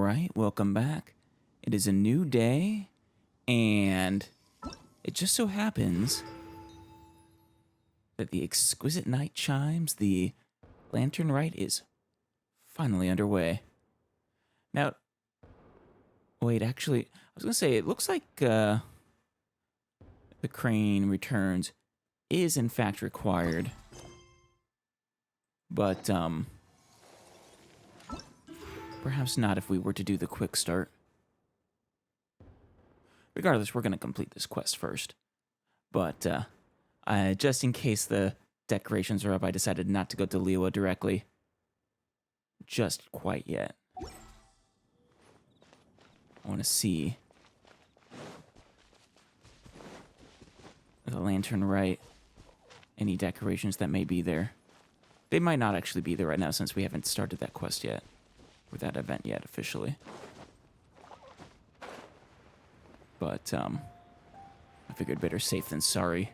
right, welcome back. It is a new day, and it just so happens that the exquisite night chimes, the lantern rite, is finally underway. Now, wait, actually, I was going to say, it looks like the crane returns is in fact required. But, perhaps not if we were to do the quick start. Regardless, we're going to complete this quest first. But, just in case the decorations are up, I decided not to go to Liyue directly. Just quite yet. I want to see the lantern rite, any decorations that may be there. They might not actually be there right now since we haven't started that quest yet. Or that event yet, officially. But, I figured better safe than sorry.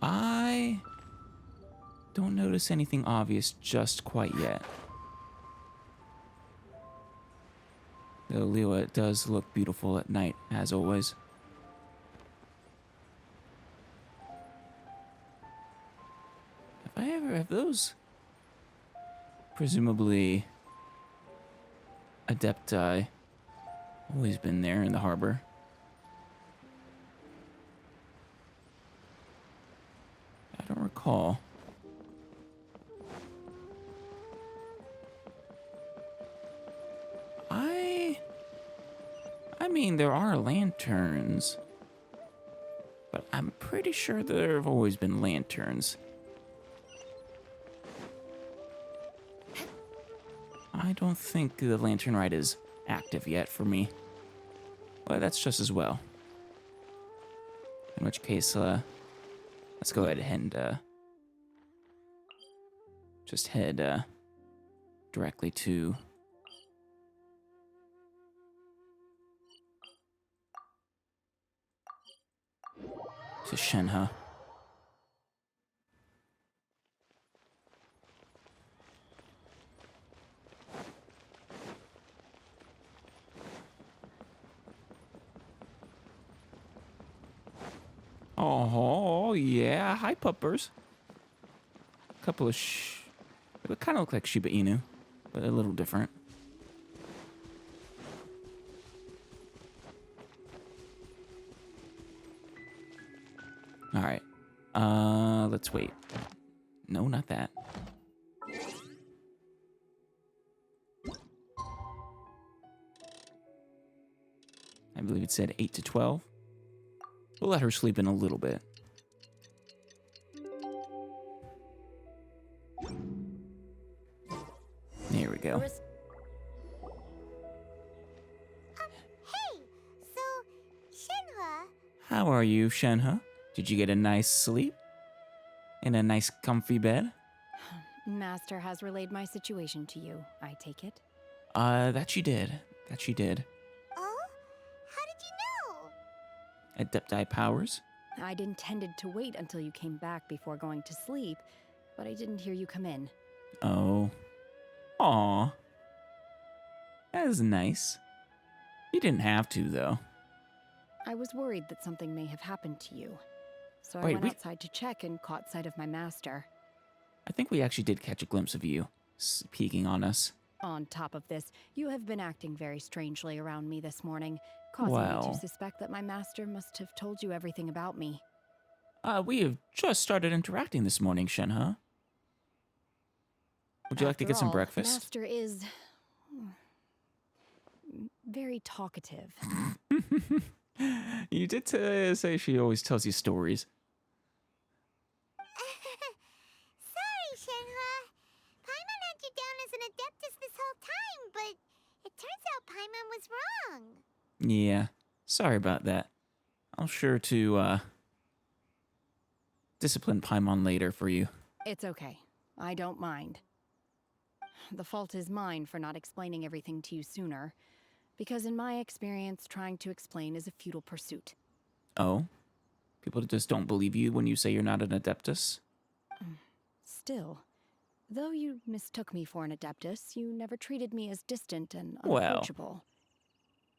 I don't notice anything obvious just quite yet. Though Liyue does look beautiful at night, as always. Have those presumably Adepti always been there in the harbor? I don't recall. I mean, there are lanterns, but I'm pretty sure there have always been lanterns. I don't think the lantern rite is active yet for me. Well, that's just as well. In which case, let's go ahead and just head directly to Shenhe. Oh, yeah. Hi, puppers. A couple of they kind of look like Shiba Inu, but a little different. All right. Let's wait. No, not that. I believe it said 8 to 12. We'll let her sleep in a little bit. There we go. Hey, so Shenhe. How are you, Shenhe? Did you get a nice sleep? In a nice comfy bed? Master has relayed my situation to you, I take it. That she did. That she did. Oh? How did you know? Adepti powers? I'd intended to wait until you came back before going to sleep, but I didn't hear you come in. Oh. Aw. That is nice. You didn't have to, though. I was worried that something may have happened to you. So I Wait, went outside to check and caught sight of my master. I think we actually did catch a glimpse of you peeking on us. On top of this, you have been acting very strangely around me this morning, causing me to suspect that my master must have told you everything about me. We have just started interacting this morning, Shenhe. Would you like to get some breakfast? Master is very talkative. You did say she always tells you stories. Sorry, Shenhe. Paimon had you down as an adeptus this whole time, but it turns out Paimon was wrong. Yeah, sorry about that. I'll sure to, discipline Paimon later for you. It's okay. I don't mind. The fault is mine for not explaining everything to you sooner, because in my experience, trying to explain is a futile pursuit. Oh? People just don't believe you when you say you're not an adeptus? Still, Though you mistook me for an Adeptus, you never treated me as distant and Well. unapproachable.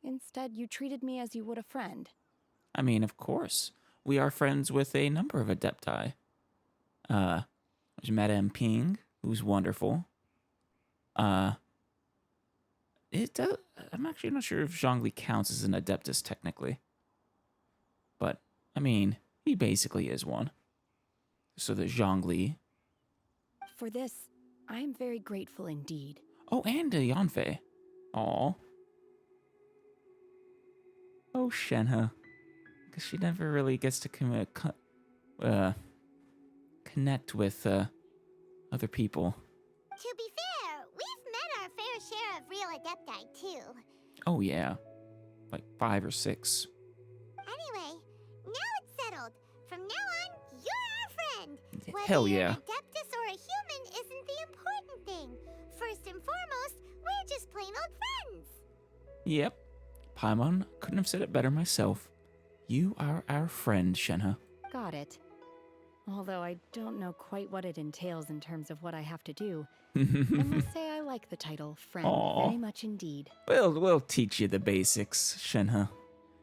Instead, you treated me as you would a friend. I mean, of course. We are friends with a number of Adepti. There's Madame Ping, who's wonderful. I'm actually not sure if Zhongli counts as an Adeptus technically. But, I mean, he basically is one. So there's Zhongli. For this, I am very grateful indeed. Oh, and Yanfei. Aw. Oh, Shenhe. Because she never really gets to connect with other people. To be fair, we've met our fair share of real Adepti, too. Oh, yeah. Like 5 or 6. Anyway, now it's settled. From now on, you're our friend. Whether Hell you're yeah. an Adeptus or a human isn't the important thing. First and foremost, we're just plain old friends. Yep. Paimon couldn't have said it better myself. You are our friend, Shenhe. Got it. Although I don't know quite what it entails in terms of what I have to do. I must say I like the title friend Aw. very much indeed. We'll teach you the basics, Shenhe.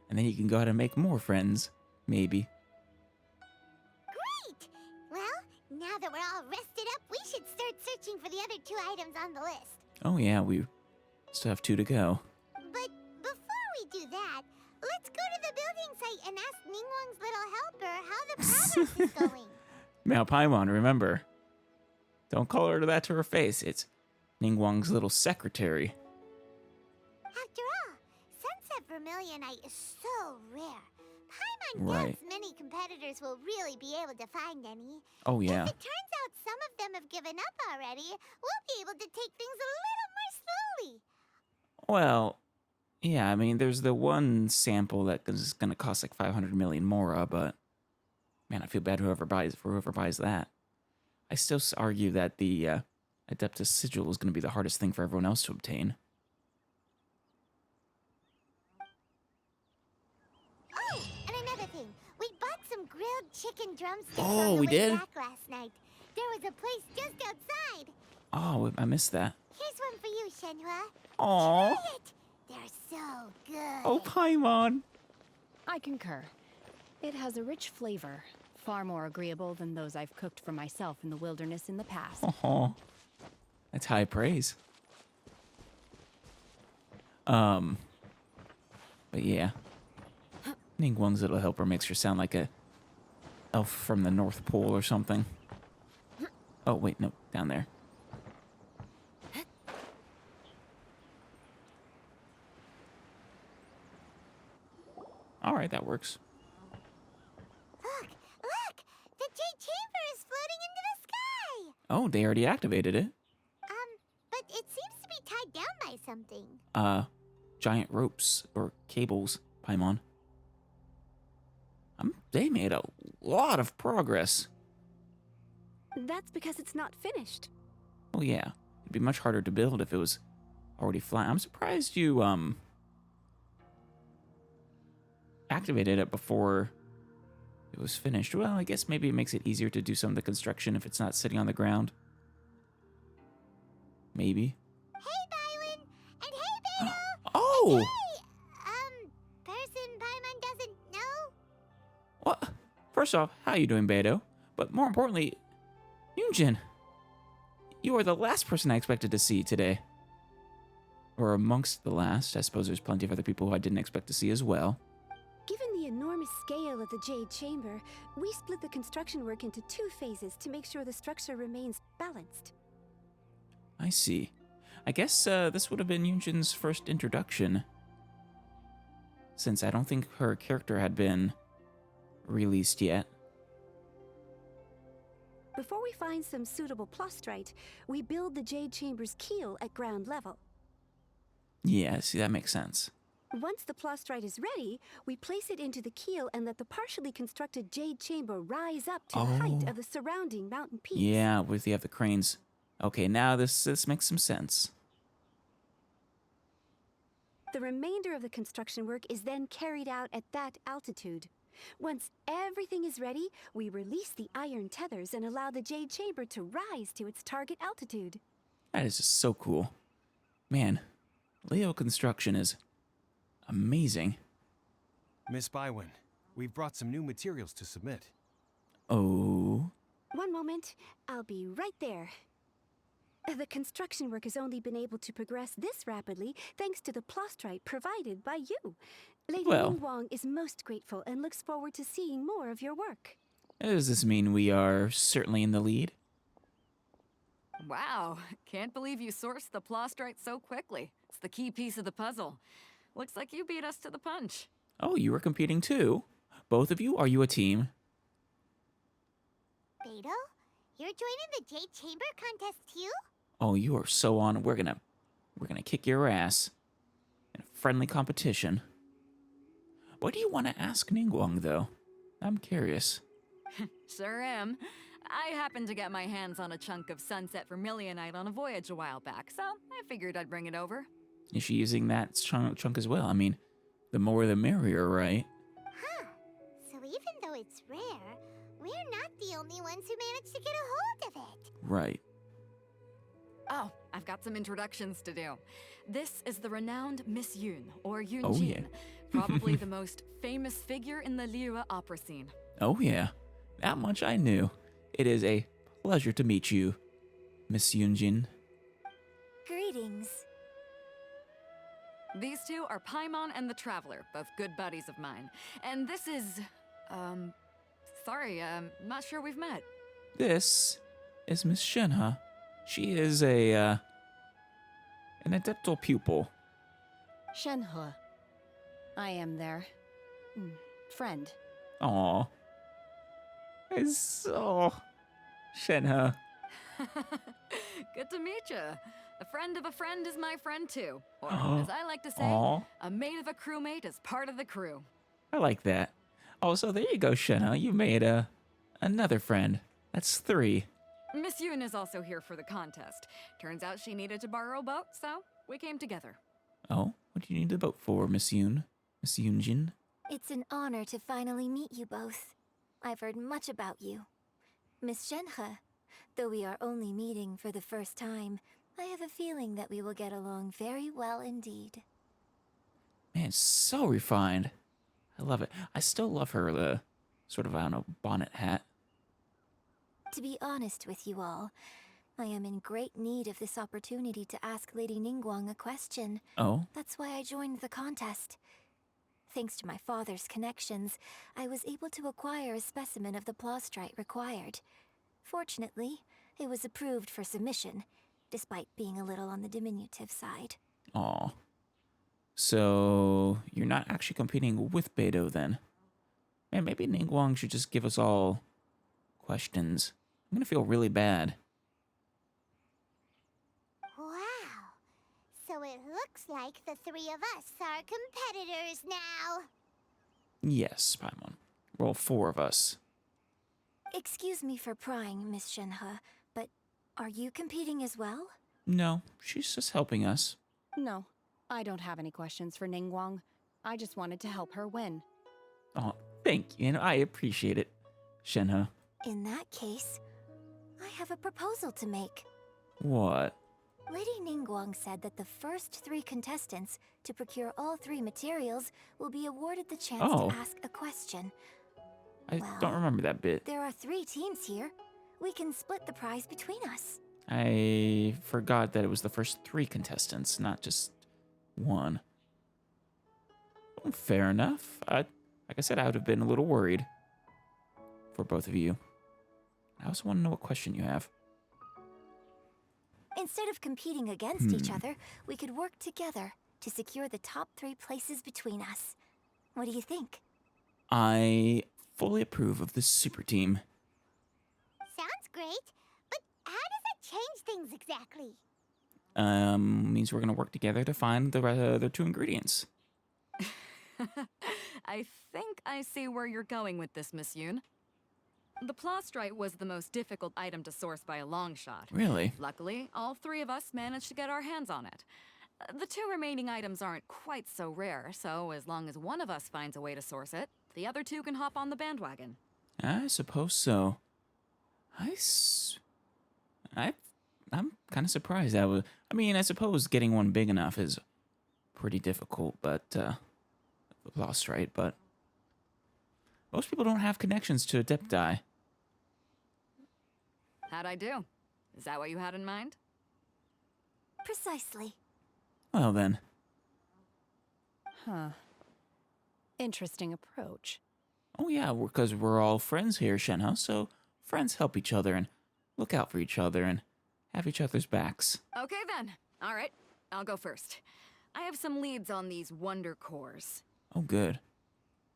And then you can go out and make more friends. Maybe. Great! Well, now that we're all rested up, we should start searching for the other 2 items on the list. Oh, yeah, we still have 2 to go. But before we do that, let's go to the building site and ask Ningguang's little helper how the progress is going. Now, Paimon, remember. Don't call her that to her face. It's Ningguang's little secretary. After all, Sunset Vermilionite is so rare. Paimon Right. doubts many competitors will really be able to find any. Oh, yeah. If it turns out some of them have given up already, we'll be able to take things a little more slowly. Well, yeah, I mean, there's the one sample that is going to cost like 500 million mora, but man, I feel bad whoever buys that. I still argue that the Adeptus Sigil is going to be the hardest thing for everyone else to obtain. Oh, and another thing. We bought some grilled chicken drumsticks Oh, on the we way did? back last night. There was a place just outside. Oh, I missed that. Here's one for you, Shenhua. Aw. Try it. They're so good. Oh, Paimon. I concur. It has a rich flavor, far more agreeable than those I've cooked for myself in the wilderness in the past. Oh, that's high praise. But yeah. Ningguang's little helper makes her sound like a elf from the North Pole or something. Oh, wait, no, down there. All right, that works. Look, look! The Jade Chamber is floating into the sky! Oh, they already activated it. But it seems to be tied down by something. Giant ropes or cables, Paimon. They made a lot of progress. That's because it's not finished. Well, yeah, it'd be much harder to build if it was already flying. I'm surprised you, activated it before it was finished. Well, I guess maybe it makes it easier to do some of the construction if it's not sitting on the ground. Maybe. Hey, Bylin! And hey, Beto! Oh! Hey! Person Paimon doesn't know? What? First off, how you doing, Beto? But more importantly, Yunjin, you are the last person I expected to see today. Or amongst the last. I suppose there's plenty of other people who I didn't expect to see as well. Given the enormous scale of the Jade Chamber, we split the construction work into 2 phases to make sure the structure remains balanced. I see. I guess this would have been Yunjin's first introduction, since I don't think her character had been released yet. Before we find some suitable plastrite, we build the Jade Chamber's keel at ground level. Yeah, see, that makes sense. Once the plastrite is ready, we place it into the keel and let the partially constructed Jade Chamber rise up to the height of the surrounding mountain peaks. Yeah, with the other cranes. Okay, now this makes some sense. The remainder of the construction work is then carried out at that altitude. Once everything is ready, we release the iron tethers and allow the Jade Chamber to rise to its target altitude. That is just so cool. Man, Leo construction is amazing. Miss Bywin, we've brought some new materials to submit. Oh. One moment, I'll be right there. The construction work has only been able to progress this rapidly thanks to the plostrite provided by you. Lady Well. Ningguang is most grateful and looks forward to seeing more of your work. Does this mean we are certainly in the lead? Wow, can't believe you sourced the plostrite so quickly. It's the key piece of the puzzle. Looks like you beat us to the punch. Oh, you were competing too? Both of you? Are you a team? Beto, you're joining the Jade Chamber contest too? Oh, you are so on. We're gonna kick your ass in a friendly competition. What do you want to ask Ningguang, though? I'm curious. Sure am. I happened to get my hands on a chunk of sunset vermilionite on a voyage a while back, so I figured I'd bring it over. Is she using that chunk as well? I mean, the more the merrier, right? Huh. So even though it's rare, we're not the only ones who managed to get a hold of it. Right. Oh, I've got some introductions to do. This is the renowned Miss Yoon, or Yoon Oh, Jin, yeah. probably the most famous figure in the Liyue opera scene. Oh, yeah. That much I knew. It is a pleasure to meet you, Miss Yoonjin. Greetings. These two are Paimon and the Traveler, both good buddies of mine. And this is, not sure we've met. This is Miss Shenhe. She is an adeptal pupil. Shenhe. I am their friend. Aw. It's so... Shenhe. Good to meet you. A friend of a friend is my friend too. Or, Oh. as I like to say, Aw. a mate of a crewmate is part of the crew. I like that. Oh, so there you go, Shenhe. You made another friend. That's 3. Miss Yoon is also here for the contest. Turns out she needed to borrow a boat, so we came together. Oh, what do you need the boat for, Miss Yoon? Miss Yoonjin? It's an honor to finally meet you both. I've heard much about you. Miss Shenhe, though we are only meeting for the first time, I have a feeling that we will get along very well indeed. Man, so refined. I love it. I still love her, sort of, I don't know, bonnet hat. To be honest with you all, I am in great need of this opportunity to ask Lady Ningguang a question. Oh? That's why I joined the contest. Thanks to my father's connections, I was able to acquire a specimen of the plostrite required. Fortunately, it was approved for submission, despite being a little on the diminutive side. Aw. So, you're not actually competing with Beto, then? Man, maybe Ningguang should just give us all questions. I'm gonna feel really bad. Wow. So it looks like the 3 of us are competitors now. Yes, Paimon. Well, 4 of us. Excuse me for prying, Miss Shenhe, but are you competing as well? No, she's just helping us. No, I don't have any questions for Ningguang. I just wanted to help her win. Oh, thank you, and I appreciate it, Shenhe. In that case, I have a proposal to make. What? Lady Ningguang said that the first 3 contestants to procure all 3 materials will be awarded the chance Oh. to ask a question. I Well, don't remember that bit. There are 3 teams here. We can split the prize between us. I forgot that it was the first 3 contestants, not just 1. Well, fair enough. Like I said, I would have been a little worried for both of you. I also want to know what question you have. Instead of competing against each other, we could work together to secure the top 3 places between us. What do you think? I fully approve of this super team. Sounds great, but how does it change things exactly? Means we're gonna work together to find the other 2 ingredients. I think I see where you're going with this, Miss Yoon. The plostrite was the most difficult item to source by a long shot. Really? Luckily, all 3 of us managed to get our hands on it. The 2 remaining items aren't quite so rare, so as long as one of us finds a way to source it, The other two can hop on the bandwagon. I suppose so. I'm kind of surprised that was. I mean, I suppose getting one big enough is pretty difficult, but lost, right? But most people don't have connections to Adepti. How'd I do? Is that what you had in mind? Precisely. Well then, Huh. Interesting approach. oh yeah, because we're all friends here, Shenhe. So friends help each other and look out for each other and have each other's backs. Okay then. All right, I'll go first. I have some leads on these wonder cores. Oh good.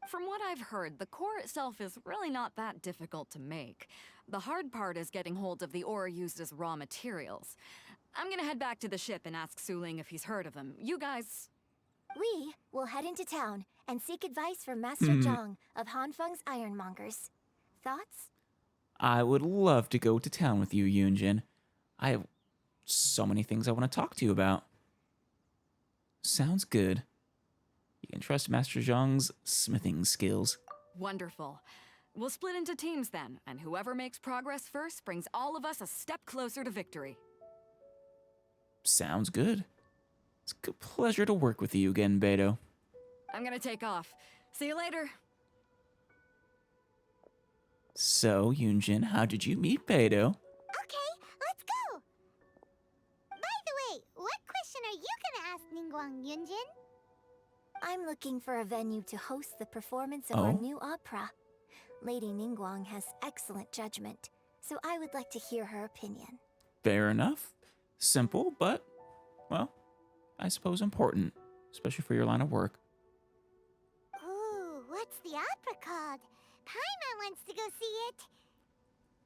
From what I've heard, the core itself is really not that difficult to make. The hard part is getting hold of the ore used as raw materials. I'm gonna head back to the ship and ask Suling if he's heard of them. You guys... We will head into town and seek advice from Master Zhang of Hanfeng's Ironmongers. Thoughts? I would love to go to town with you, Yunjin. I have so many things I want to talk to you about. Sounds good. You can trust Master Zhang's smithing skills. Wonderful. We'll split into teams then, and whoever makes progress first brings all of us a step closer to victory. Sounds good. It's a good pleasure to work with you again, Beto. I'm gonna take off. See you later. So, Yunjin, how did you meet Beto? Okay, let's go! By the way, what question are you gonna ask Ningguang, Yunjin? I'm looking for a venue to host the performance of our Oh? new opera. Lady Ningguang has excellent judgment, so I would like to hear her opinion. Fair enough. Simple, but, well, I suppose important, especially for your line of work. Ooh, what's the opera called? Paimon wants to go see it.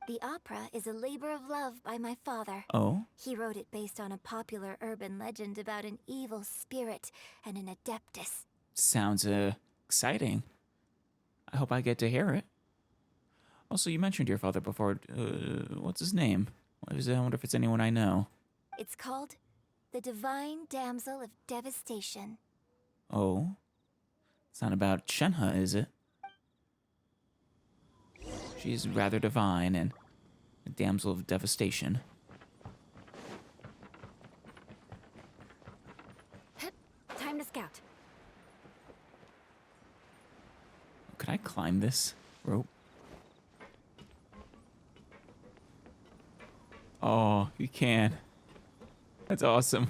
The opera is a labor of love by my father. Oh? He wrote it based on a popular urban legend about an evil spirit and an adeptus. Sounds, exciting. I hope I get to hear it. Also, you mentioned your father before. What's his name? I wonder if it's anyone I know. It's called The Divine Damsel of Devastation. Oh? It's not about Shenhe, is it? She's rather divine and a damsel of devastation. Time to scout. Could I climb this rope? Oh, you can. That's awesome.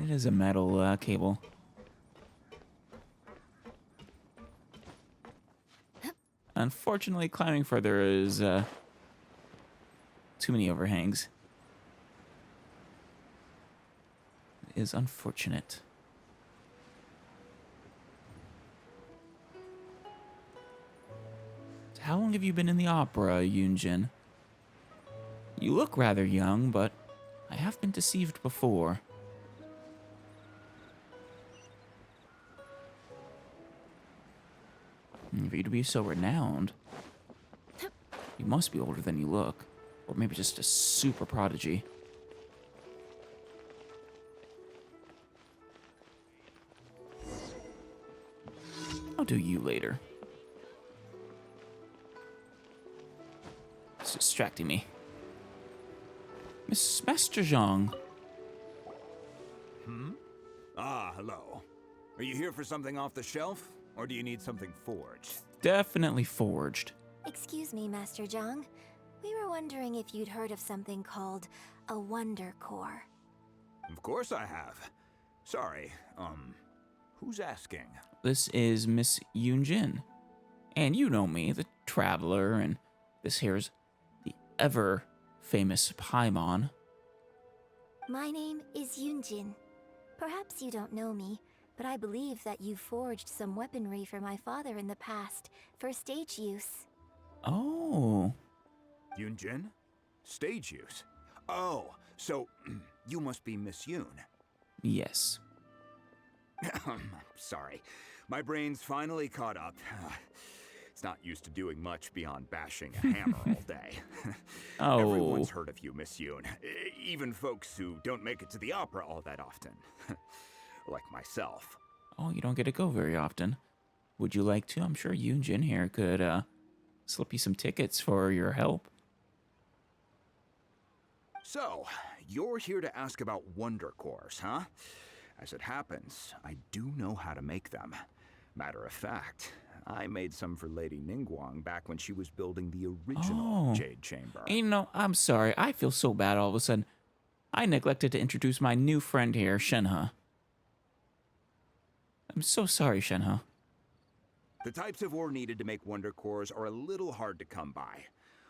It is a metal cable. Unfortunately, climbing further is too many overhangs. It is unfortunate. How long have you been in the opera, Yunjin? You look rather young, but I have been deceived before. For you to be so renowned, you must be older than you look. Or maybe just a super prodigy. I'll do you later. It's distracting me. Miss Master Zhang. Ah, hello. Are you here for something off the shelf? Or do you need something forged? Definitely forged. Excuse me, Master Zhang. We were wondering if you'd heard of something called a Wonder Core. Of course I have. Sorry, who's asking? This is Miss Yunjin. And you know me, the Traveler, and this here's the ever-famous Paimon. My name is Yunjin. Perhaps you don't know me, but I believe that you forged some weaponry for my father in the past for stage use. Oh. Yunjin? Stage use? Oh, so you must be Miss Yun. Yes. Sorry, my brain's finally caught up. It's not used to doing much beyond bashing a hammer all day. Oh. Everyone's heard of you, Miss Yoon. Even folks who don't make it to the opera all that often. Like myself. Oh, you don't get to go very often. Would you like to? I'm sure Yoonjin here could slip you some tickets for your help. So, you're here to ask about Wonder Cores, huh? As it happens, I do know how to make them. Matter of fact, I made some for Lady Ningguang back when she was building the original Jade Chamber. You know, I'm sorry. I feel so bad all of a sudden. I neglected to introduce my new friend here, Shenhe. I'm so sorry, Shenhe. The types of ore needed to make Wonder Cores are a little hard to come by.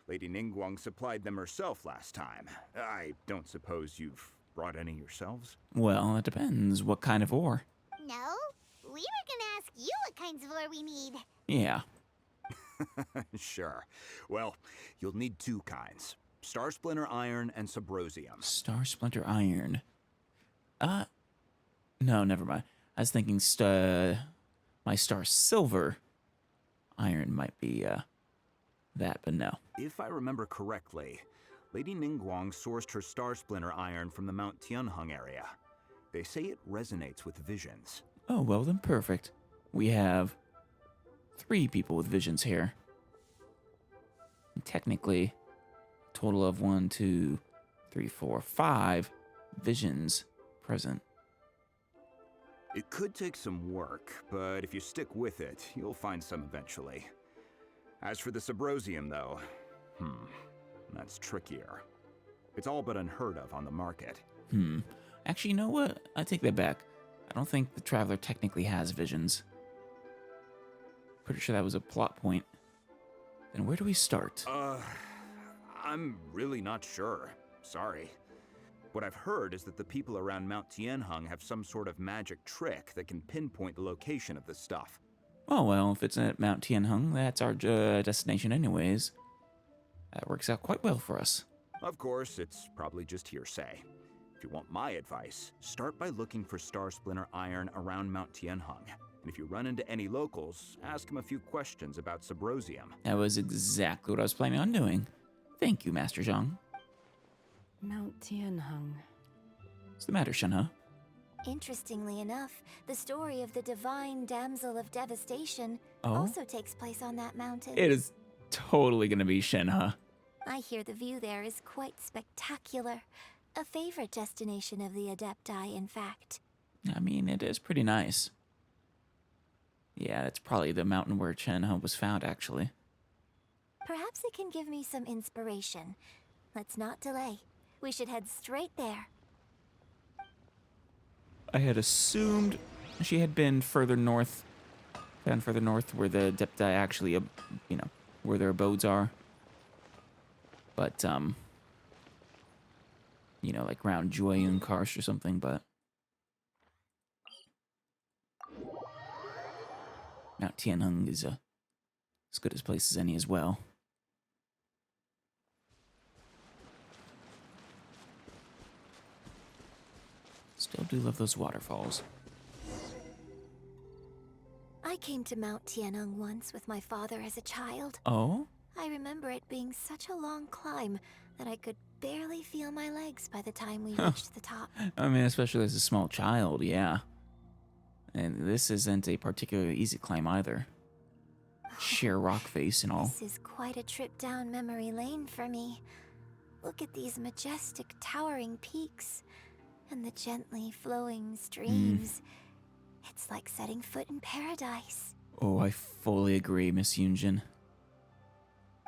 Lady Ningguang supplied them herself last time. I don't suppose you've brought any yourselves? Well, it depends. What kind of ore? No, we were gonna ask you what kinds of ore we need. Yeah. Sure. Well, you'll need two kinds. Star Splinter Iron and Subrosium. Star Splinter Iron. No, never mind. I was thinking my Star Silver Iron might be that, but no. If I remember correctly, Lady Ningguang sourced her Star Splinter Iron from the Mount Tianheng area. They say it resonates with visions. Oh, well then perfect. We have 3 people with visions here. And technically, total of 1, 2, 3, 4, 5 visions present. It could take some work, but if you stick with it, you'll find some eventually. As for the Subrosium, though, that's trickier. It's all but unheard of on the market. Actually, you know what? I take that back. I don't think the Traveler technically has visions. Pretty sure that was a plot point. Then where do we start? I'm really not sure. Sorry. What I've heard is that the people around Mount Tianheng have some sort of magic trick that can pinpoint the location of the stuff. Oh, well, if it's at Mount Tianheng, that's our destination anyways. That works out quite well for us. Of course, it's probably just hearsay. If you want my advice, start by looking for Star Splinter Iron around Mount Tianheng. And if you run into any locals, ask them a few questions about Subrosium. That was exactly what I was planning on doing. Thank you, Master Zhang. Mount Tianheng. What's the matter, Shenhe? Interestingly enough, the story of the divine damsel of devastation Oh? also takes place on that mountain. It is totally gonna be Shenhe. I hear the view there is quite spectacular. A favorite destination of the Adepti, in fact. I mean, it is pretty nice. Yeah, it's probably the mountain where Shenhe was found, actually. Perhaps it can give me some inspiration. Let's not delay. We should head straight there. I had assumed she had been further north, where the Adepti actually, where their abodes are. But, like around Jueyun Karst or something, but Mount Tianheng is as good a place as any as well. Still do love those waterfalls. I came to Mount Tianheng once with my father as a child. Oh? I remember it being such a long climb that I could barely feel my legs by the time we reached the top. I mean, especially as a small child, yeah. And this isn't a particularly easy climb either. Sheer rock face and all. This is quite a trip down memory lane for me. Look at these majestic, towering peaks and the gently flowing streams. It's like setting foot in paradise. Oh, I fully agree, Miss Yoonjin.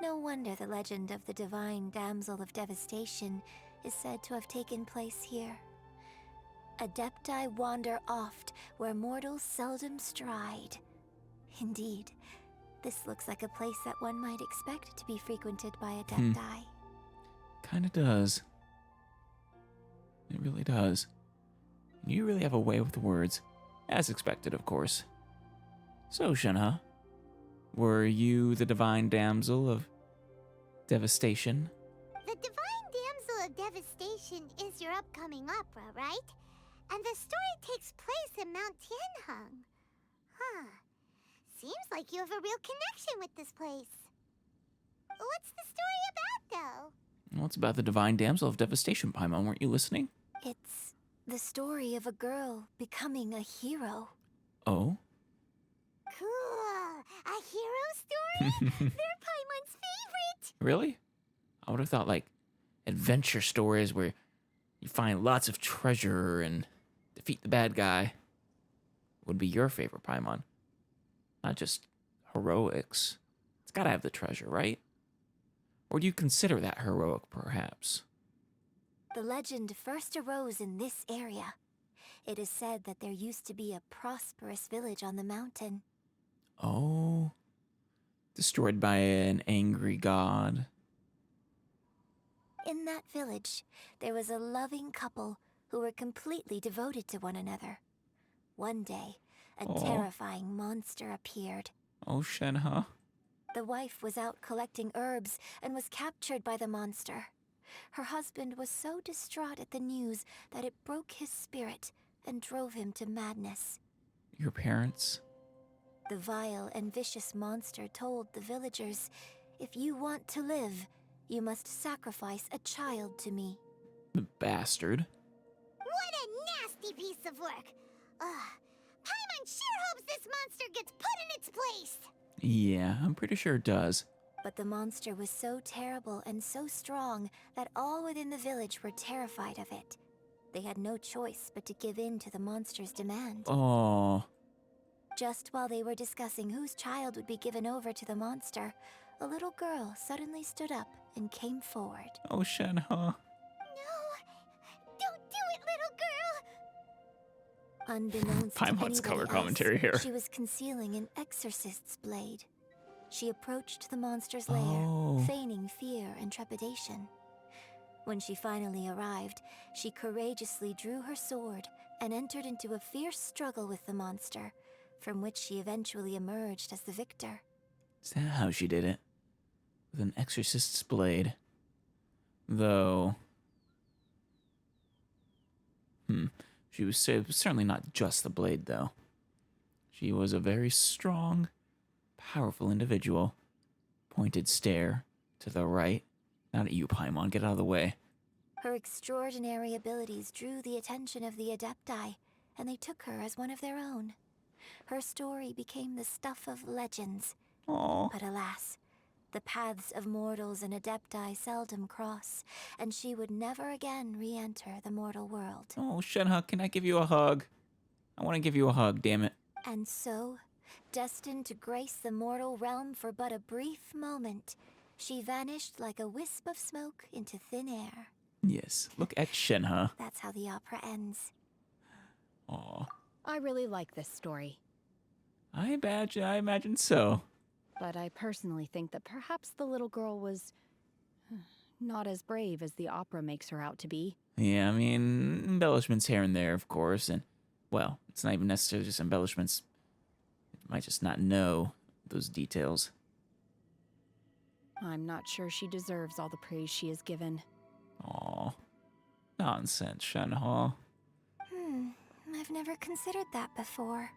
No wonder the legend of the divine damsel of devastation is said to have taken place here. Adepti wander oft where mortals seldom stride. Indeed, this looks like a place that one might expect to be frequented by Adepti. Kinda does. It really does. You really have a way with words. As expected, of course. So, Shenhe, were you the divine damsel of devastation? The Divine Damsel of Devastation is your upcoming opera, right? And the story takes place in Mount Tianheng. Huh. Seems like you have a real connection with this place. What's the story about, though? Well, it's about the divine damsel of devastation, Paimon. Weren't you listening? It's the story of a girl becoming a hero. Oh? Cool. A hero story? They're Paimon's favorite. Really? I would have thought, like, adventure stories where you find lots of treasure and defeat the bad guy would be your favorite, Paimon. Not just heroics. It's gotta have the treasure, right? Or do you consider that heroic, perhaps? The legend first arose in this area. It is said that there used to be a prosperous village on the mountain. Oh. Destroyed by an angry god. In that village, there was a loving couple who were completely devoted to one another. One day, a terrifying monster appeared. Oh, Shenhe. The wife was out collecting herbs and was captured by the monster. Her husband was so distraught at the news that it broke his spirit and drove him to madness. Your parents? The vile and vicious monster told the villagers, "If you want to live, you must sacrifice a child to me." The bastard. What a nasty piece of work. Paimon sure hopes this monster gets put in its place. Yeah, I'm pretty sure it does. But the monster was so terrible and so strong that all within the village were terrified of it. They had no choice but to give in to the monster's demand. Oh. Just while they were discussing whose child would be given over to the monster, a little girl suddenly stood up and came forward. Oh, Shenhe. No, don't do it, little girl. Unbeknownst to Paimon's anybody color else, commentary here. she was concealing an exorcist's blade. She approached the monster's lair, Oh. feigning fear and trepidation. When she finally arrived, she courageously drew her sword and entered into a fierce struggle with the monster, from which she eventually emerged as the victor. Is that how she did it? With an exorcist's blade. Though... She was certainly not just the blade, though. She was a very strong, powerful individual. Pointed stare to the right. Not at you, Paimon. Get out of the way. Her extraordinary abilities drew the attention of the Adepti, and they took her as one of their own. Her story became the stuff of legends. Oh. But alas, the paths of mortals and Adepti seldom cross, and she would never again re-enter the mortal world. Oh, Shenhe, can I give you a hug? I want to give you a hug, damn it. And so, destined to grace the mortal realm for but a brief moment, she vanished like a wisp of smoke into thin air. Yes, look at Shenhe. That's how the opera ends. Aw. I really like this story, I imagine so. but I personally think that perhaps the little girl was not as brave as the opera makes her out to be. Yeah, I mean, embellishments here and there, of course, and, well, it's not even necessarily just embellishments. You might just not know those details. I'm not sure she deserves all the praise she is given. Aw. Nonsense, Shenhe. I've never considered that before.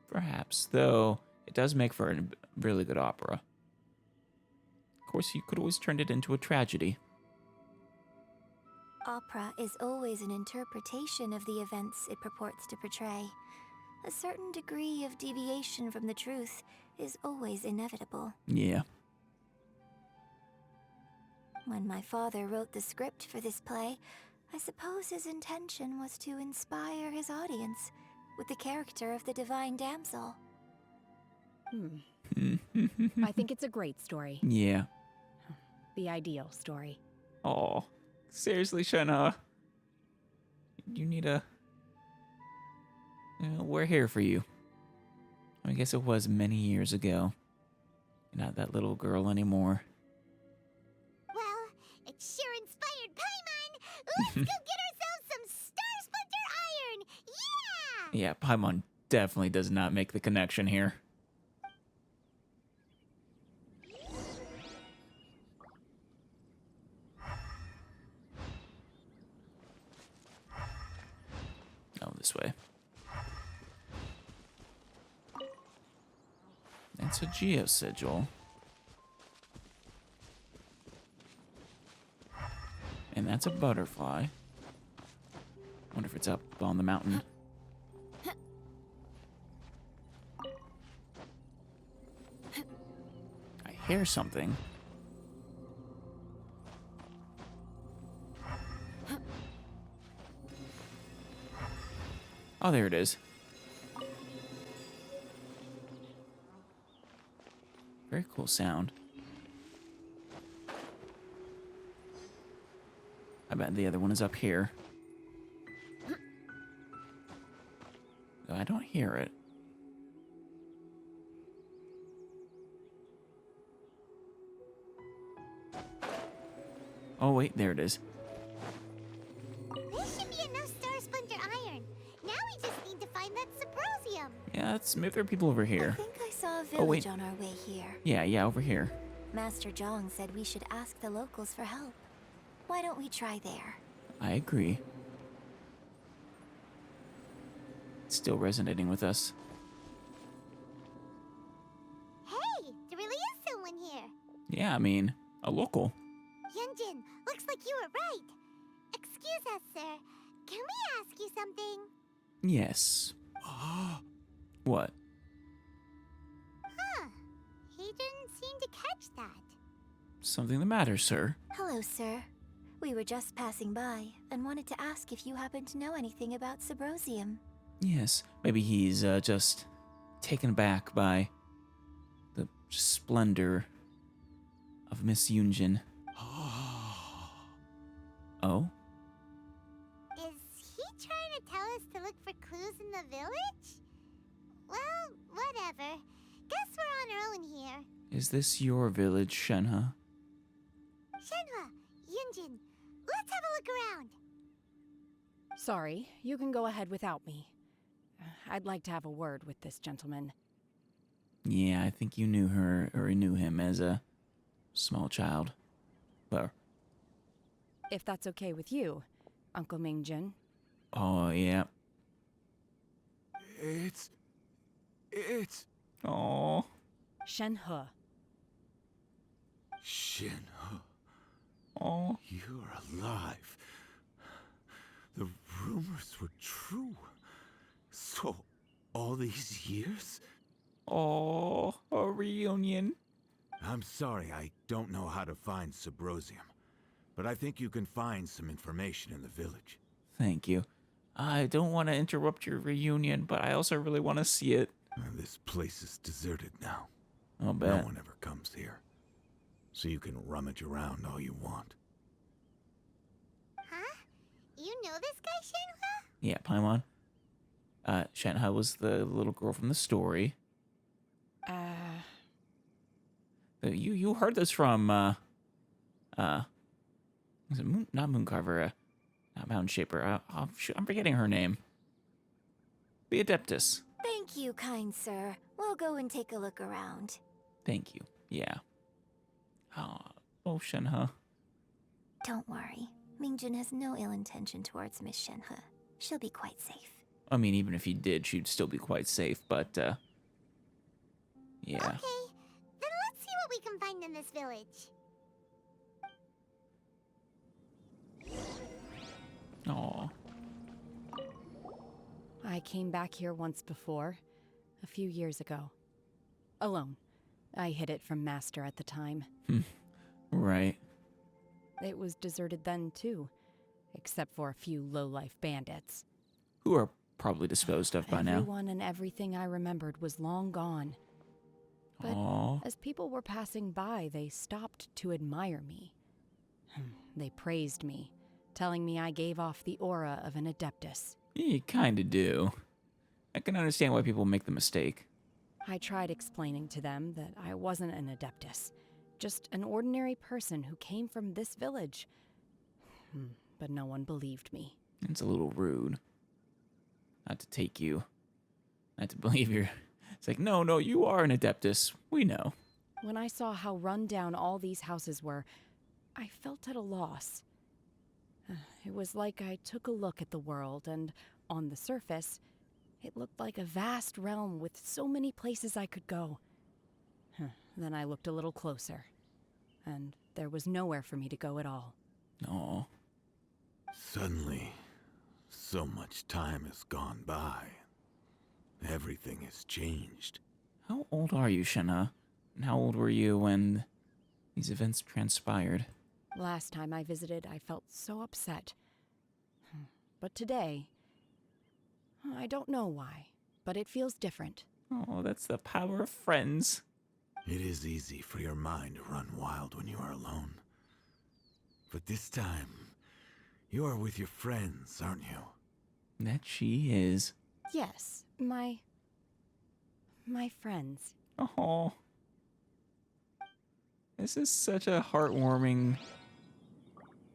Perhaps, though, it does make for a really good opera. Of course, you could always turn it into a tragedy. Opera is always an interpretation of the events it purports to portray. A certain degree of deviation from the truth is always inevitable. Yeah. When my father wrote the script for this play, I suppose his intention was to inspire his audience with the character of the divine damsel. I think it's a great story. Yeah. The ideal story. Aw. Seriously, Shenhe. You need a... we're here for you. I guess it was many years ago. You're not that little girl anymore. Well, it sure inspired Paimon. Let's go get ourselves some Star Splinter Iron. Yeah! Yeah, Paimon definitely does not make the connection here. Oh, this way. It's a geosigil. And that's a butterfly. Wonder if it's up on the mountain. I hear something. Oh, there it is. Very cool sound. I bet the other one is up here. I don't hear it. Oh, wait, there it is. This should be enough star splinter iron. Now we just need to find that subrosium. Yeah, maybe there are people over I here. think I saw a Oh, wait. village on our way here. Yeah, over here. Master Zhang said we should ask the locals for help. Why don't we try there? I agree. It's still resonating with us. Hey, there really is someone here. Yeah, I mean, a local. Yunjin, looks like you were right. Excuse us, sir. Can we ask you something? Yes. What? Huh. He didn't seem to catch that. Something the matter, sir? Hello, sir. We were just passing by and wanted to ask if you happen to know anything about subrosium. Yes, maybe he's just taken back by the splendor of Miss Yunjin. Oh? Is he trying to tell us to look for clues in the village? Well, whatever. Guess we're on our own here. Is this your village, Shenhe? Shenhe, Yunjin, let's have a look around. Sorry, you can go ahead without me. I'd like to have a word with this gentleman. Yeah, I think you knew her, or knew him as a small child. But, If that's okay with you, Uncle Mingjin. oh, yeah. It's... Oh. Shenhe. Shenhe. Oh. You're alive. The rumors were true. So, all these years? Oh, a reunion. I'm sorry, I don't know how to find subrosium. But I think you can find some information in the village. Thank you. I don't want to interrupt your reunion, but I also really want to see it. This place is deserted now. I'll No bet. one ever comes here. So you can rummage around all you want. Huh? You know this guy, Shenhe? Yeah, Paimon. Shenhe was the little girl from the story. You heard this from, was it not Mooncarver, not Mountain Shaper. I'm forgetting her name. The Adeptus. Thank you, kind sir. We'll go and take a look around. Thank you. Yeah. Oh, Shenhe. Don't worry. Mingjin has no ill intention towards Miss Shenhe. She'll be quite safe. I mean, even if he did, she'd still be quite safe, but, yeah. Okay, then let's see what we can find in this village. Aw. I came back here once before, a few years ago. Alone. I hid it from Master at the time. Right. It was deserted then, too, except for a few low-life bandits. Who are probably disposed of by now. Everyone and everything I remembered was long gone. But Aw. as people were passing by, they stopped to admire me. They praised me, telling me I gave off the aura of an Adeptus. You kinda do. I can understand why people make the mistake. I tried explaining to them that I wasn't an Adeptus, just an ordinary person who came from this village. But no one believed me. It's a little rude. Not to take you. Not to believe you're... It's like, no, you are an Adeptus. We know. When I saw how run down all these houses were, I felt at a loss. It was like I took a look at the world, and on the surface, it looked like a vast realm with so many places I could go. Then I looked a little closer, and there was nowhere for me to go at all. Oh, Suddenly, so much time has gone by. Everything has changed. how old are you, Shenhe? And how old were you when these events transpired? Last time I visited, I felt so upset. But today, I don't know why, but it feels different. Oh, that's the power of friends. It is easy for your mind to run wild when you are alone. But this time, you are with your friends, aren't you? That she is. Yes, my friends. Oh. This is such a heartwarming,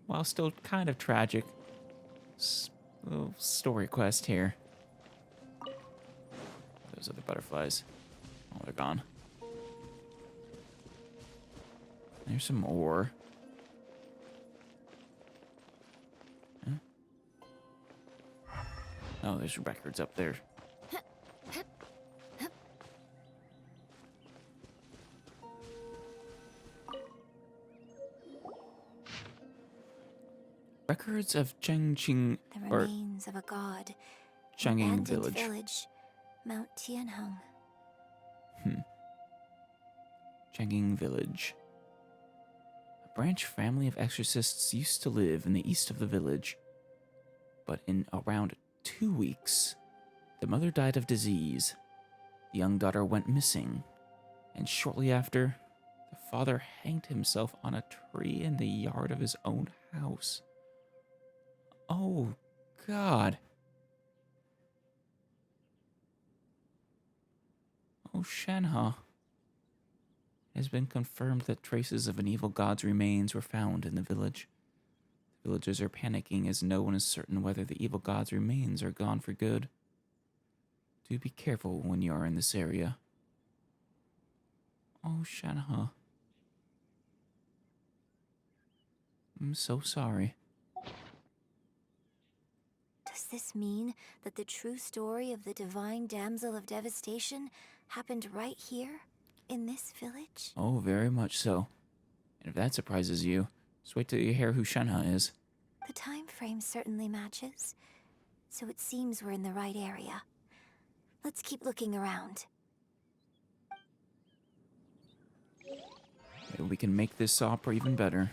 while still kind of tragic, little story quest here. Those are the butterflies. Oh, they're gone. There's some ore. Huh? Oh, there's records up there. Records of Chengqing, The or remains of a god. Changing Abandoned village. Mount Tianheng. Changing village. A branch family of exorcists used to live in the east of the village. But in around 2 weeks, the mother died of disease. The young daughter went missing. And shortly after, the father hanged himself on a tree in the yard of his own house. Oh, God. Oh, Shenhe. It has been confirmed that traces of an evil god's remains were found in the village. The villagers are panicking as no one is certain whether the evil god's remains are gone for good. Do be careful when you are in this area. Oh, Shenhe. I'm so sorry. Does this mean that the true story of the divine damsel of devastation happened right here, in this village? Oh, very much so. And if that surprises you, just wait till you hear who Shenhe is. The time frame certainly matches, so it seems we're in the right area. Let's keep looking around. Maybe we can make this opera even better.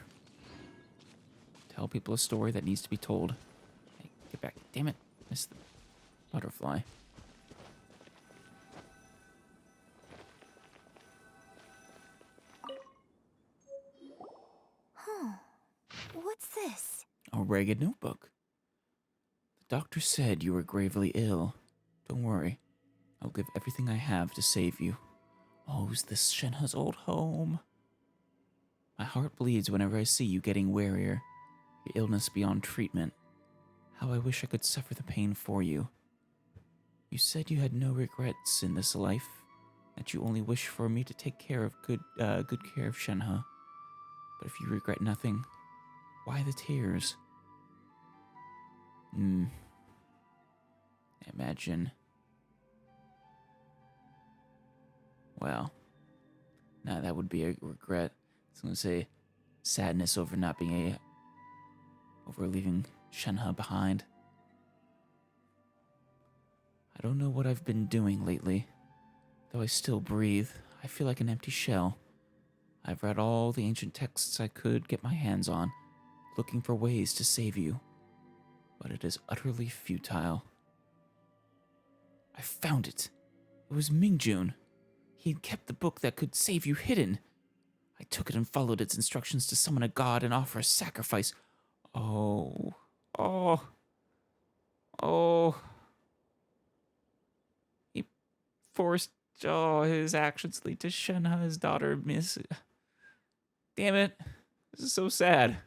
Tell people a story that needs to be told. Hey, get back. Damn it. Missed the butterfly. What's this? A ragged notebook. The doctor said you were gravely ill. Don't worry. I'll give everything I have to save you. Oh, is this Shenhe's old home? My heart bleeds whenever I see you getting wearier. Your illness beyond treatment. How I wish I could suffer the pain for you. You said you had no regrets in this life, that you only wish for me to take care of good care of Shenhe. But if you regret nothing, why the tears? Imagine. Well, now that would be a regret. I was gonna say sadness over over leaving Shenhe behind. I don't know what I've been doing lately. Though I still breathe, I feel like an empty shell. I've read all the ancient texts I could get my hands on, looking for ways to save you. But it is utterly futile. I found it. It was Mingjun. He had kept the book that could save you hidden. I took it and followed its instructions to summon a god and offer a sacrifice. Oh. He forced his actions lead to Shenhe's daughter, Miss. Damn it. This is so sad.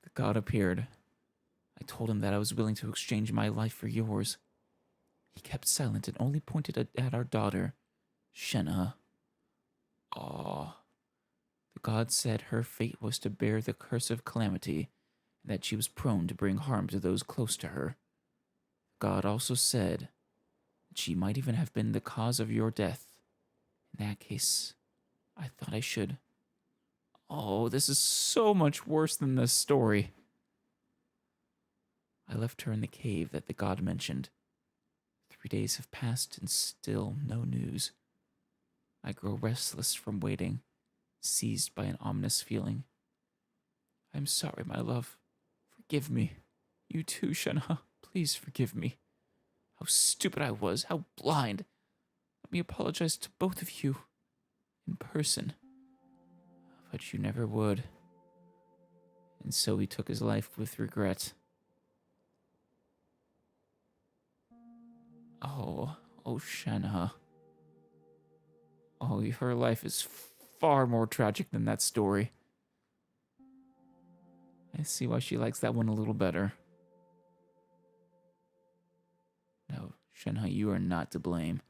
The god appeared. I told him that I was willing to exchange my life for yours. He kept silent and only pointed at our daughter, Shenhe. The god said her fate was to bear the curse of calamity, and that she was prone to bring harm to those close to her. God also said that she might even have been the cause of your death. In that case, I thought I should. Oh, this is so much worse than this story. I left her in the cave that the god mentioned. 3 days have passed and still no news. I grow restless from waiting, seized by an ominous feeling. I'm sorry, my love. Forgive me. You too, Shenhe. Please forgive me. How stupid I was, how blind. Let me apologize to both of you. In person. But you never would. And so he took his life with regret. Oh, Shenhe. Oh, her life is far more tragic than that story. I see why she likes that one a little better. No, Shenhe, you are not to blame.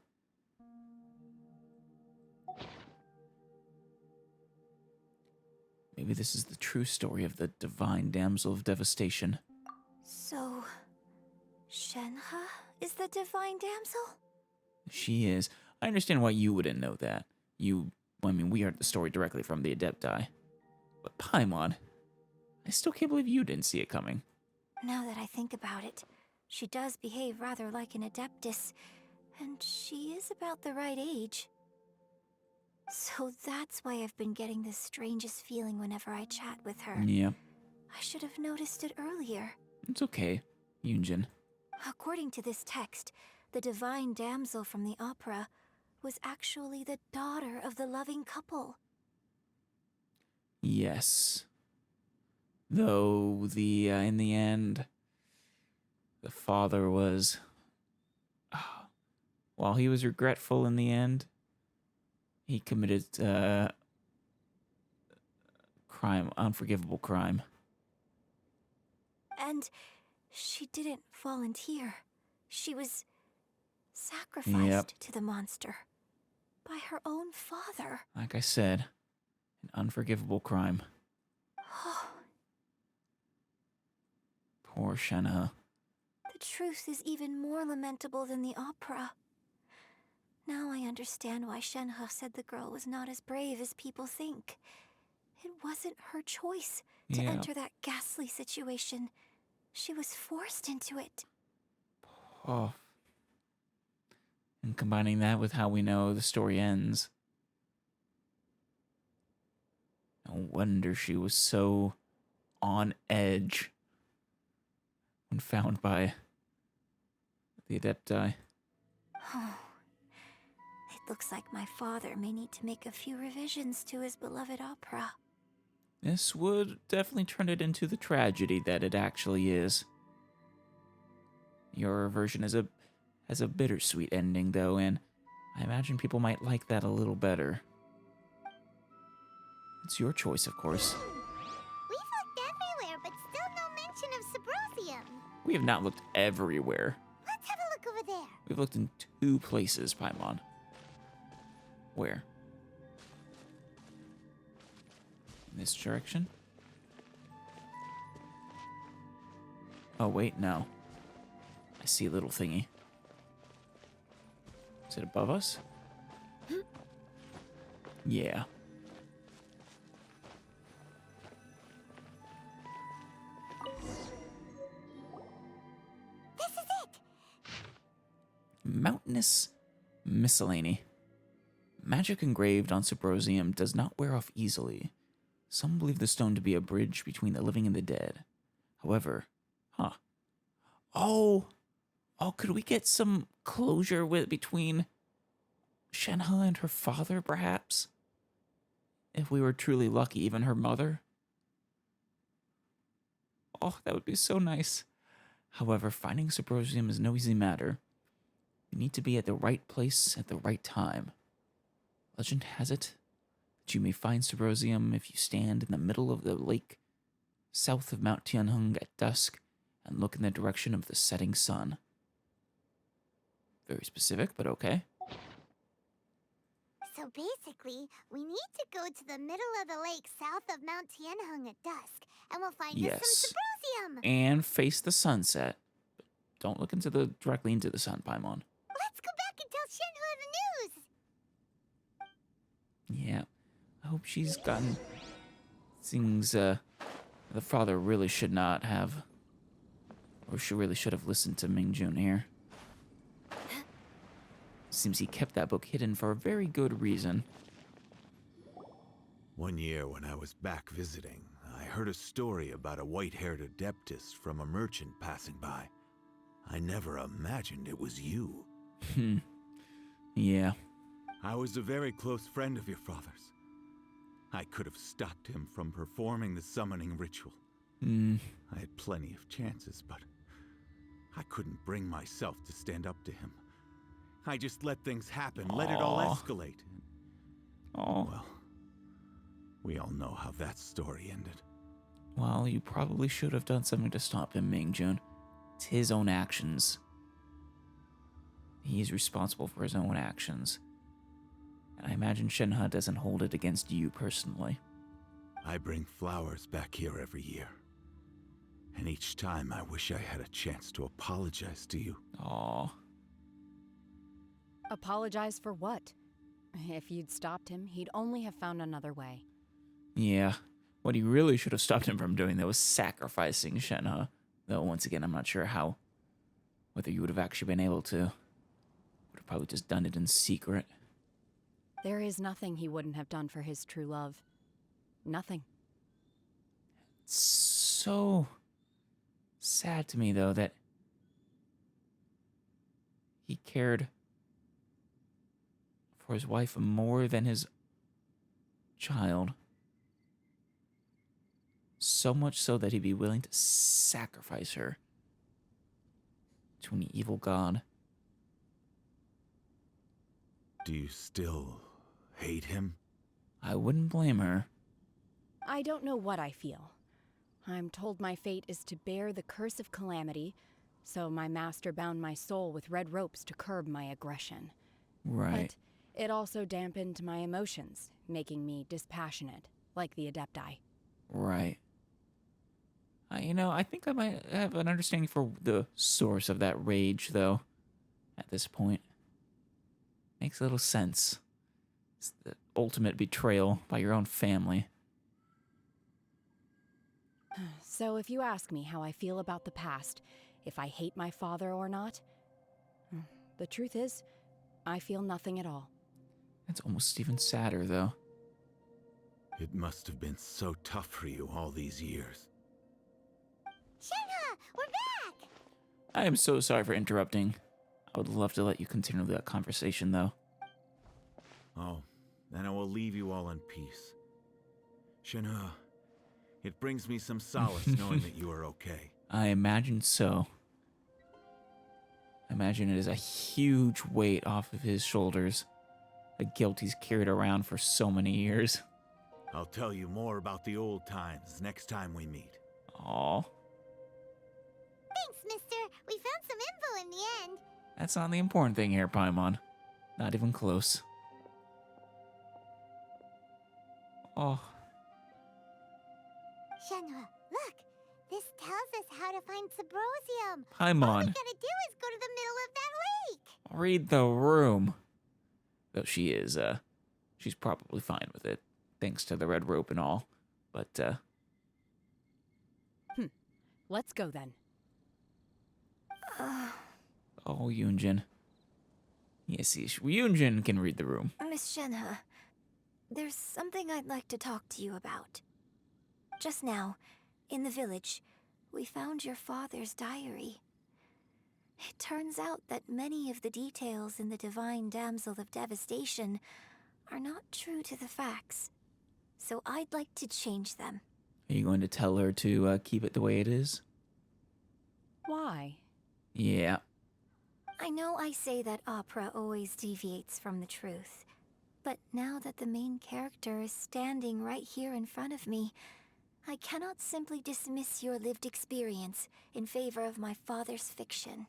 Maybe this is the true story of the divine damsel of devastation. So, Shenhe is the divine damsel? She is. I understand why you wouldn't know that. We heard the story directly from the Adepti. But Paimon, I still can't believe you didn't see it coming. Now that I think about it, she does behave rather like an Adeptus, and she is about the right age. So that's why I've been getting the strangest feeling whenever I chat with her. Yeah. I should have noticed it earlier. It's okay, Yunjin. According to this text, the divine damsel from the opera was actually the daughter of the loving couple. Yes. Though in the end, the father was, while he was regretful in the end, he committed crime, unforgivable crime. And she didn't volunteer. She was sacrificed to the monster by her own father. Like I said, an unforgivable crime. Poor Shenhe. The truth is even more lamentable than the opera. Now I understand why Shenhe said the girl was not as brave as people think. It wasn't her choice to enter that ghastly situation. She was forced into it. Oh. And combining that with how we know the story ends. No wonder she was so on edge when found by the Adepti. It looks like my father may need to make a few revisions to his beloved opera. This would definitely turn it into the tragedy that it actually is. Your version has a bittersweet ending, though, and I imagine people might like that a little better. It's your choice, of course. We've looked everywhere, but still no mention of subrosium. We have not looked everywhere. Let's have a look over there. We've looked in 2 places, Paimon. Where? In this direction? Oh, wait, no. I see a little thingy. Is it above us? Yeah. This is it! Mountainous miscellany. Magic engraved on subrosium does not wear off easily. Some believe the stone to be a bridge between the living and the dead. However, Oh, could we get some closure between Shenhe and her father, perhaps? If we were truly lucky, even her mother? Oh, that would be so nice. However, finding subrosium is no easy matter. You need to be at the right place at the right time. Legend has it that you may find subrosium if you stand in the middle of the lake, south of Mount Tianheng at dusk, and look in the direction of the setting sun. Very specific, but okay. So basically, we need to go to the middle of the lake south of Mount Tianheng at dusk, and we'll find us some subrosium. And face the sunset. Don't look directly into the sun, Paimon. Let's go back and tell Shenhe the news. hope she's gotten things the father really should not have, or she really should have listened to Mingjun here. Seems he kept that book hidden for a very good reason. One year when I was back visiting, I heard a story about a white-haired adeptus from a merchant passing by. I never imagined it was you. Yeah. I was a very close friend of your father's. I could have stopped him from performing the summoning ritual. I had plenty of chances, but I couldn't bring myself to stand up to him. I just let things happen, let it all escalate. Well, we all know how that story ended. Well, you probably should have done something to stop him, Mingjun. It's his own actions. He's responsible for his own actions. And I imagine Shenhe doesn't hold it against you personally. I bring flowers back here every year. And each time I wish I had a chance to apologize to you. Aw. Apologize for what? If you'd stopped him, he'd only have found another way. Yeah. What he really should have stopped him from doing, though, was sacrificing Shenhe. Though, once again, I'm not sure whether you would have actually been able to. Would have probably just done it in secret. There is nothing he wouldn't have done for his true love. Nothing. It's so sad to me, though, that he cared for his wife more than his child. So much so that he'd be willing to sacrifice her to an evil god. Do you still hate him? I wouldn't blame her. I don't know what I feel. I'm told my fate is to bear the curse of calamity, so my master bound my soul with red ropes to curb my aggression. Right. But it also dampened my emotions, making me dispassionate, like the Adepti. Right. I think I might have an understanding for the source of that rage, though, at this point. Makes a little sense. It's the ultimate betrayal by your own family. So if you ask me how I feel about the past, if I hate my father or not, the truth is, I feel nothing at all. It's almost even sadder, though. It must have been so tough for you all these years. Shenhe, we're back! I am so sorry for interrupting. I would love to let you continue that conversation, though. Oh, then I will leave you all in peace. Shenhe, it brings me some solace knowing that you are okay. I imagine so. I imagine it is a huge weight off of his shoulders. The guilt he's carried around for so many years. I'll tell you more about the old times next time we meet. Aw. Thanks, mister. We found some info in the end. That's not the important thing here, Paimon. Not even close. Oh. Shenhe, look. This tells us how to find subrosium. All we Paimon, gotta do is go to the middle of that lake. read the room. Though she's probably fine with it, thanks to the red rope and all. But, Let's go then. oh, Yunjin. Yes, Yunjin can read the room. Miss Shenhe, there's something I'd like to talk to you about. Just now, in the village, we found your father's diary. It turns out that many of the details in the Divine Damsel of Devastation are not true to the facts, so I'd like to change them. Are you going to tell her to keep it the way it is? Why? Yeah. I know I say that opera always deviates from the truth, but now that the main character is standing right here in front of me, I cannot simply dismiss your lived experience in favor of my father's fiction.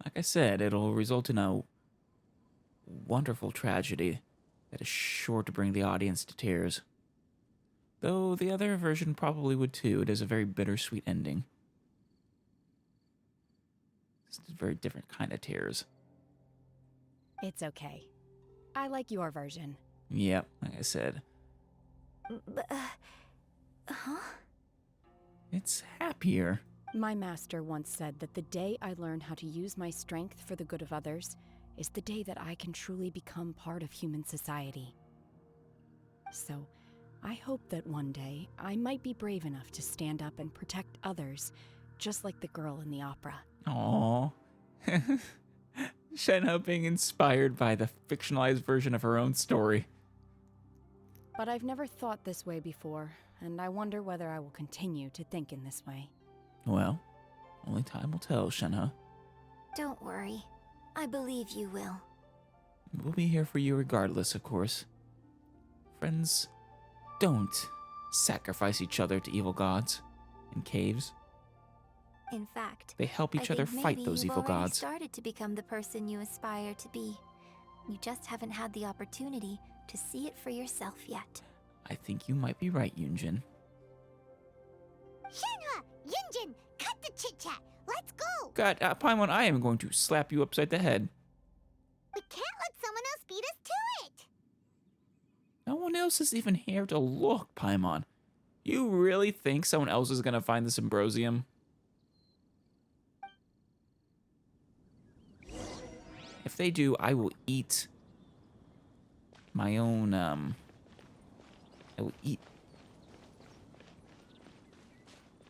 Like I said, it'll result in a wonderful tragedy that is sure to bring the audience to tears. Though the other version probably would too. It is a very bittersweet ending. It's a very different kind of tears. It's okay. I like your version. Yep, like I said, Huh? It's happier. My master once said that the day I learn how to use my strength for the good of others is the day that I can truly become part of human society. So, I hope that one day I might be brave enough to stand up and protect others, just like the girl in the opera. Aww. Shenhe being inspired by the fictionalized version of her own story. But I've never thought this way before, and I wonder whether I will continue to think in this way. Well, only time will tell, Shenhe. Don't worry. I believe you will. We'll be here for you regardless, of course. Friends, don't sacrifice each other to evil gods in caves. In fact, They help each I other think fight maybe those you've evil already gods. started to become the person you aspire to be. You just haven't had the opportunity to see it for yourself yet. I think you might be right, Yunjin. Shenhe! Yunjin! Cut the chit-chat! Let's go! God, Paimon, I am going to slap you upside the head. We can't let someone else beat us to it! No one else is even here to look, Paimon. You really think someone else is going to find the subrosium? If they do, I will eat my own, I will eat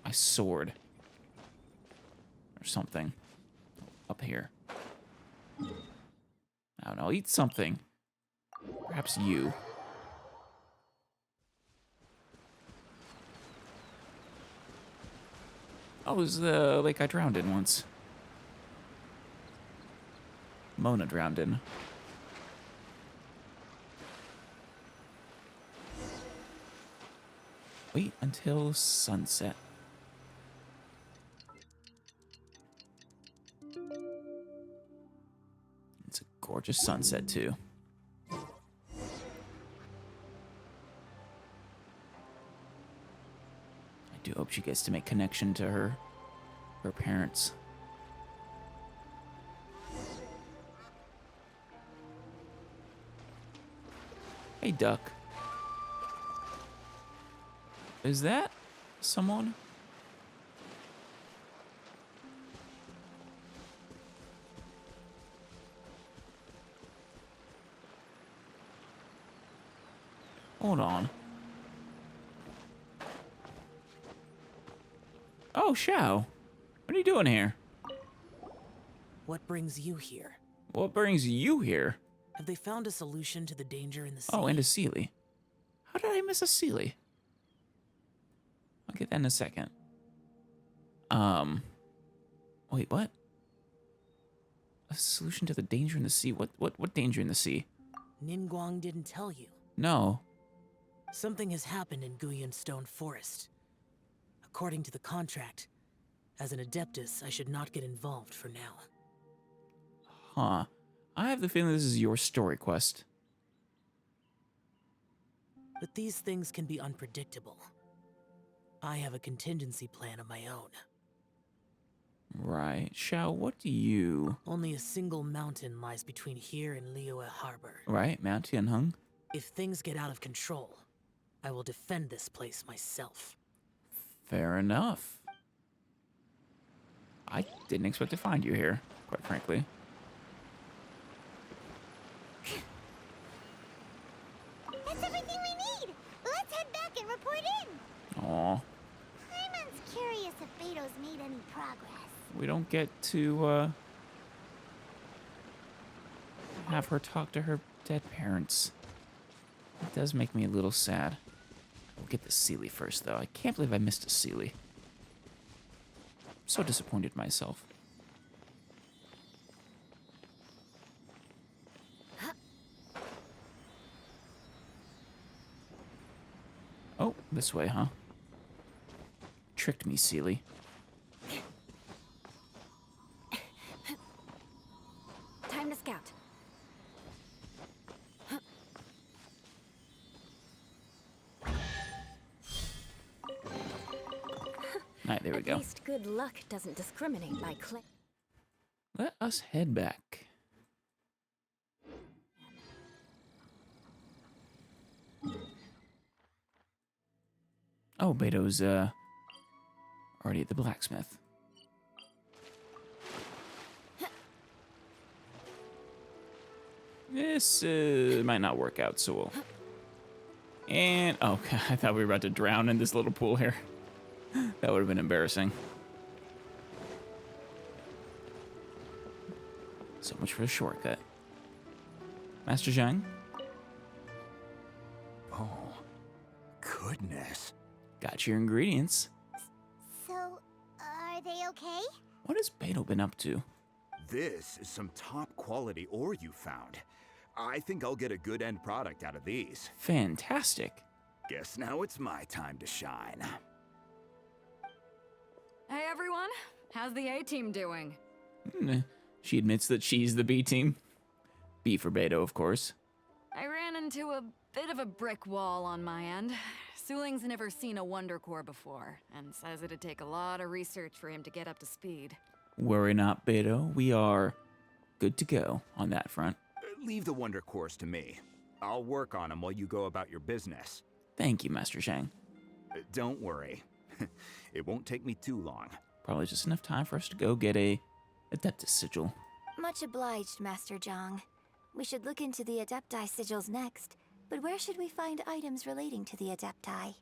my sword. Or something. Up here. I don't know, eat something. Perhaps you. Oh, it was the lake I drowned in once. Mona drowned in. Wait until sunset. It's a gorgeous sunset, too. I do hope she gets to make connection to her parents. Hey, duck. Is that someone? Hold on. Oh, Xiao. What are you doing here? What brings you here? What brings you here? Have they found a solution to the danger in the sea? Oh, and a Sealy. How did I miss a Sealy? I'll get that in a second. Wait, what? A solution to the danger in the sea? What danger in the sea? Ningguang didn't tell you. No. Something has happened in Guyun Stone Forest. According to the contract, as an Adeptus, I should not get involved for now. Huh. I have the feeling this is your story quest. But these things can be unpredictable. I have a contingency plan of my own. Right. Xiao, what do you... Only a single mountain lies between here and Liyue Harbor. Right, Mount Tianheng. If things get out of control, I will defend this place myself. Fair enough. I didn't expect to find you here, quite frankly. That's everything we need! Let's head back and report in! Aw. Paimon's curious if Beto's made any progress. We don't get to, have her talk to her dead parents. It does make me a little sad. We'll get the Sealy first, though. I can't believe I missed a Sealy. I'm so disappointed in myself. Oh, this way, huh? Tricked me, Sealy. Time to scout. Alright, there we go. At least good luck doesn't discriminate by claim. Let us head back. Oh, Beto's already at the blacksmith. This might not work out so well. And, oh, I thought we were about to drown in this little pool here. That would have been embarrassing. So much for the shortcut. Master Zhang? Oh, goodness. Got your ingredients. So, are they okay? What has Beto been up to? This is some top quality ore you found. I think I'll get a good end product out of these. Fantastic. Guess now it's my time to shine. Hey everyone, how's the A-team doing? She admits that she's the B team. B for Beto, of course. I ran into a bit of a brick wall on my end. Suling's never seen a Wonder Core before, and says it'd take a lot of research for him to get up to speed. Worry not, Beto. We are good to go on that front. Leave the Wonder Cores to me. I'll work on them while you go about your business. Thank you, Master Zhang. Don't worry. It won't take me too long. Probably just enough time for us to go get a Adeptus sigil. Much obliged, Master Zhang. We should look into the Adepti sigils next, but where should we find items relating to the Adepti?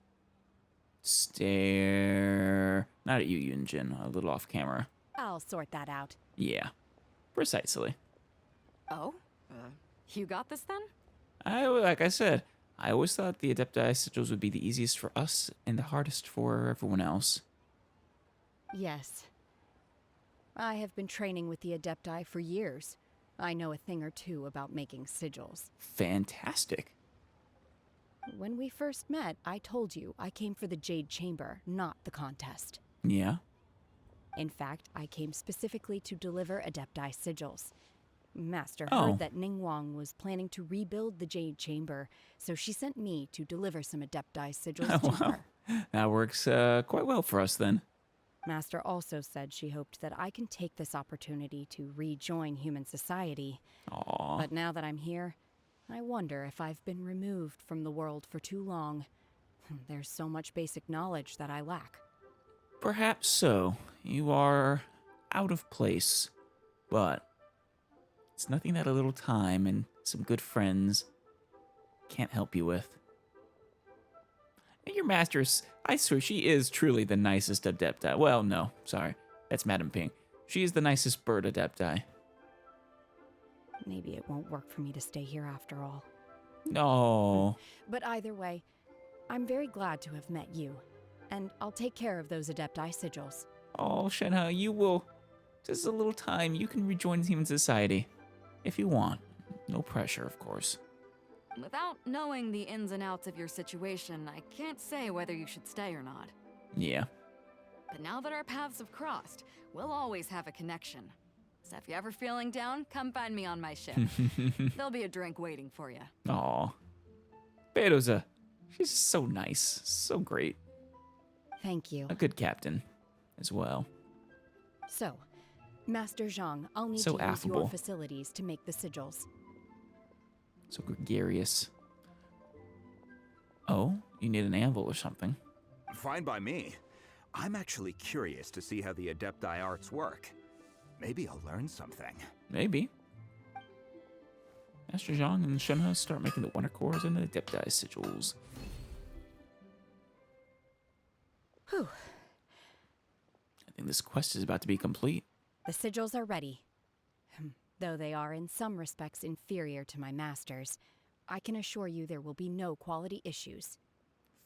Stare. Not at you, Yunjin. A little off camera. I'll sort that out. Yeah, precisely. Oh? You got this then? Like I said, I always thought the Adepti sigils would be the easiest for us and the hardest for everyone else. Yes. I have been training with the Adepti for years. I know a thing or two about making sigils. Fantastic. When we first met, I told you I came for the Jade Chamber, not the contest. Yeah? In fact, I came specifically to deliver Adepti sigils. Master Oh. heard that Ningguang was planning to rebuild the Jade Chamber, so she sent me to deliver some Adepti sigils to Wow. her. That works quite well for us then. Master also said she hoped that I can take this opportunity to rejoin human society. Aww. But now that I'm here, I wonder if I've been removed from the world for too long. There's so much basic knowledge that I lack. Perhaps so. You are out of place. But it's nothing that a little time and some good friends can't help you with. And your master's, I swear, she is truly the nicest Adepti. Well, no, sorry. That's Madam Ping. She is the nicest bird Adepti. Maybe it won't work for me to stay here after all. No. But either way, I'm very glad to have met you. And I'll take care of those Adepti sigils. Oh, Shenhe, you will. Just a little time, you can rejoin human society. If you want. No pressure, of course. Without knowing the ins and outs of your situation, I can't say whether you should stay or not. Yeah. But now that our paths have crossed, we'll always have a connection. So if you're ever feeling down, come find me on my ship. There'll be a drink waiting for you. Aw. Beto's she's so nice. So great. Thank you. A good captain as well. So, Master Zhang, I'll need So to use affable. your facilities to make the sigils. So gregarious. Oh, you need an anvil or something. Fine by me. I'm actually curious to see how the Adepti arts work. Maybe I'll learn something. Maybe. Master Zhang and Shenhe start making the Wonder Cores and the Adepti sigils. Whew. I think this quest is about to be complete. The sigils are ready. Though they are in some respects inferior to my master's, I can assure you there will be no quality issues.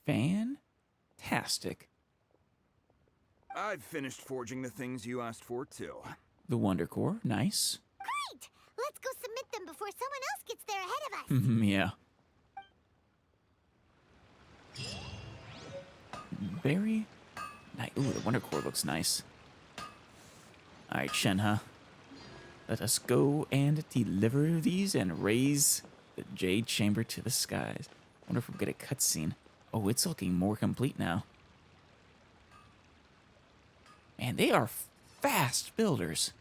Fantastic. I've finished forging the things you asked for, too. The Wonder Core, nice. Great! Let's go submit them before someone else gets there ahead of us. Yeah. Very nice. Ooh, the Wonder Core looks nice. Alright, Shenhe. Let us go and deliver these and raise the Jade Chamber to the skies. Wonder if we'll get a cutscene. Oh, it's looking more complete now. Man, they are fast builders.